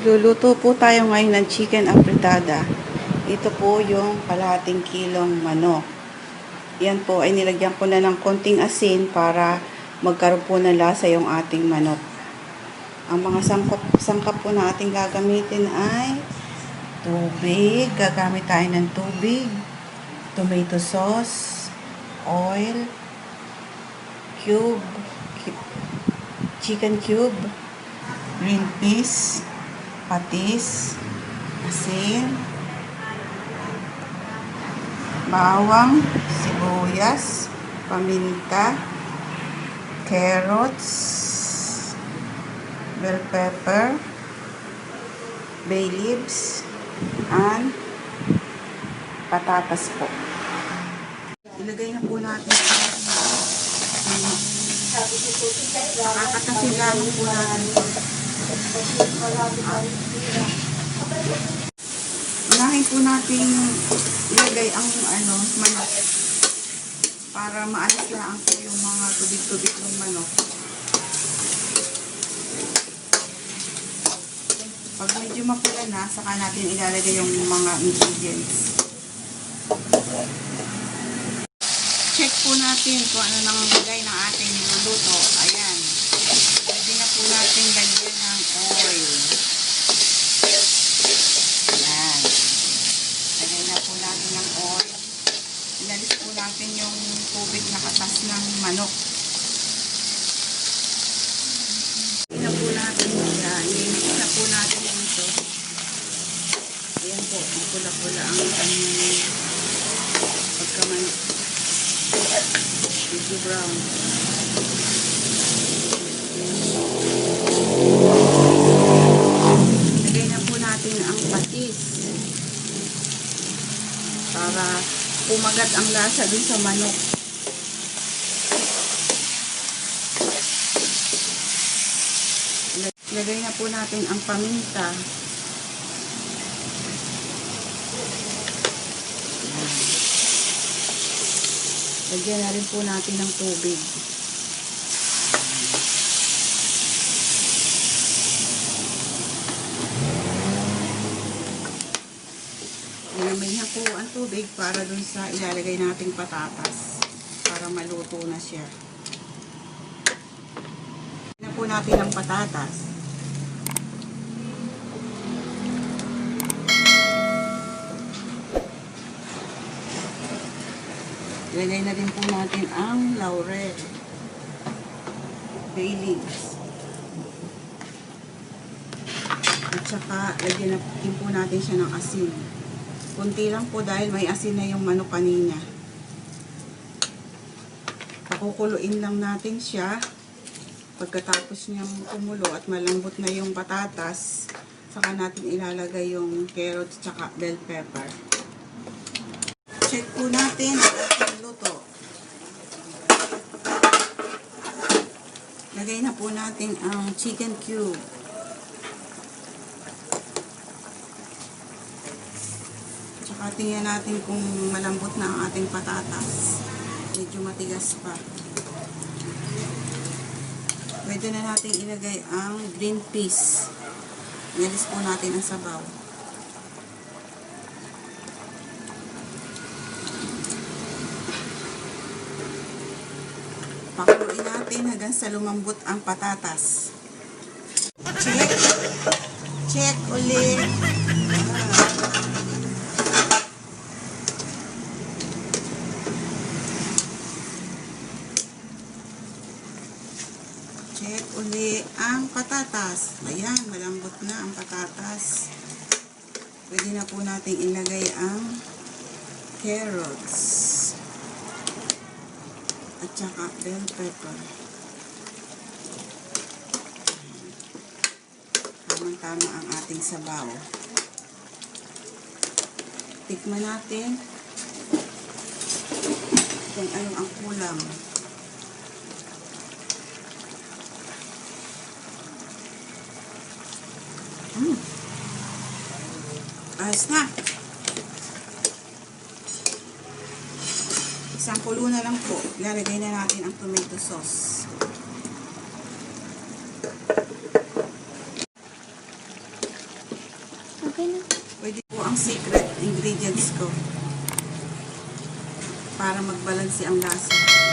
Magluluto po tayo ngayon ng chicken afritada. Ito po yung kalahating kilong manok. Yan po ay nilagyan ko na ng konting asin para magkaroon po ng lasa yung ating manok. Ang mga sangkap po na ating gagamitin ay tubig. Gagamit tayo ng tubig, tomato sauce, oil, chicken cube, green peas, patis, asin, bawang, sibuyas, paminta, carrots, bell pepper, bay leaves, and patatas po. Ilagay na po natin kakatasin lang po natin. Unahin po natin ilagay ang manok para maalis lang po yung mga tubig-tubig ng manok. Pag medyo mapula na, saka natin ilalagay yung mga ingredients. Check po natin kung ano nang lagay ng ating niluluto. Ayan. Pwede na po natin lagyan ng oil. Ayan. Lagay na po natin ng oil. Ilalis po natin yung tubig na katas ng manok. Ina po natin yan. Iinit na po natin dito. Ayan po. Mapula-pula ang kanyang pagkamanok. Medyo brown. Lagay na po natin ang patis para pumagat ang lasa dun sa manok. Lagay na po natin ang paminta. Lagyan na rin po natin ng tubig. Ilamay na po ang tubig para dun sa ilalagay nating patatas para maluto na siya. Lagyan na po natin ang patatas. Ilagay na din po natin ang laurel, bay leaves, at saka lagyan na din po natin siya ng asin. Kunti lang po dahil may asin na yung manok kanina. Pakukuluin lang natin siya. Pagkatapos niyang kumulo at malambot na yung patatas, saka natin ilalagay yung carrots at saka bell pepper. Check po natin ang luto. Lagay na po natin ang chicken cube. Tsaka tingnan natin kung malambot na ang ating patatas. Medyo matigas pa. Pwede na natin ilagay ang green peas. Nilis po natin ang sabaw. Pakuluin natin hanggang sa lumambot ang patatas. Check. Check ulit. Check ulit ang patatas. Ayan, malambot na ang patatas. Pwede na po natin ilagay ang carrots at saka bell pepper. Tamang-tama ang ating sabaw. Tikman natin kung ano ang kulang. Ayos na. Isang kulo na lang po. Ilalagay na natin ang tomato sauce. Okay na. Pwede po ang secret ingredients ko para magbalanse ang lasa.